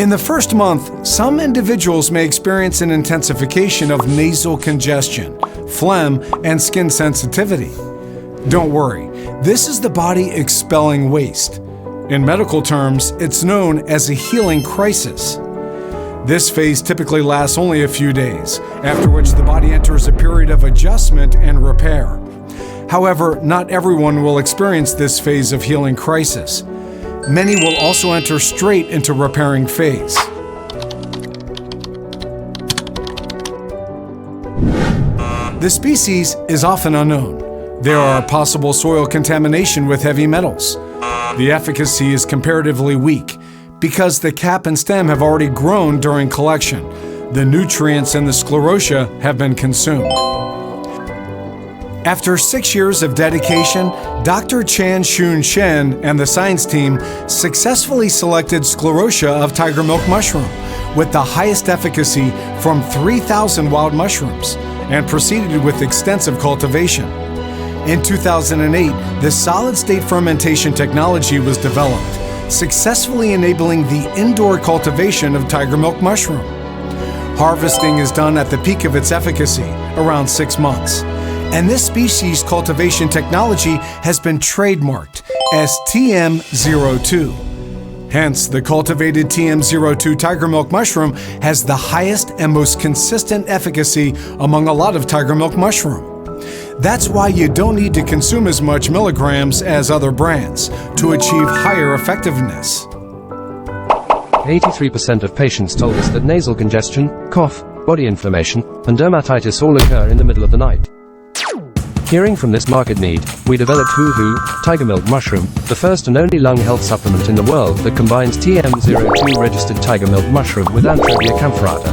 In the first month, some individuals may experience an intensification of nasal congestion, phlegm, and skin sensitivity. Don't worry, this is the body expelling waste. In medical terms, it's known as a healing crisis. This phase typically lasts only a few days, after which the body enters a period of adjustment and repair. However, not everyone will experience this phase of healing crisis. Many will also enter straight into repairing phase. The species is often unknown. There are possible soil contamination with heavy metals. The efficacy is comparatively weak because the cap and stem have already grown during collection. The nutrients in the sclerotia have been consumed. After 6 years of dedication, Dr. Chan Shun Shen and the science team successfully selected sclerotia of tiger milk mushroom with the highest efficacy from 3,000 wild mushrooms and proceeded with extensive cultivation. In 2008, the solid-state fermentation technology was developed, successfully enabling the indoor cultivation of tiger milk mushroom. Harvesting is done at the peak of its efficacy, around 6 months. And this species cultivation technology has been trademarked as TM02. Hence, the cultivated TM02 tiger milk mushroom has the highest and most consistent efficacy among a lot of tiger milk mushroom. That's why you don't need to consume as much milligrams as other brands to achieve higher effectiveness. 83% of patients told us that nasal congestion, cough, body inflammation, and dermatitis all occur in the middle of the night. Hearing from this market need, we developed Hoo Tiger Milk Mushroom, the first and only lung health supplement in the world that combines TM02 registered tiger milk mushroom with Anthropia campharata.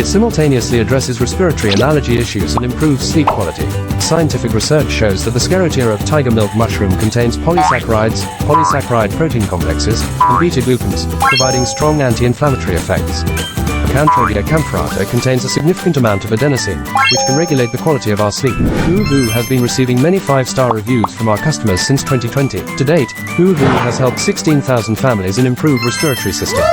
It simultaneously addresses respiratory and allergy issues and improves sleep quality. Scientific research shows that the sclerotia of tiger milk mushroom contains polysaccharides, polysaccharide protein complexes, and beta-glucans, providing strong anti-inflammatory effects. Anthropia campharata contains a significant amount of adenosine, which can regulate the quality of our sleep. Hoo has been receiving many 5-star reviews from our customers since 2020. To date, Hoo has helped 16,000 families in improved respiratory system.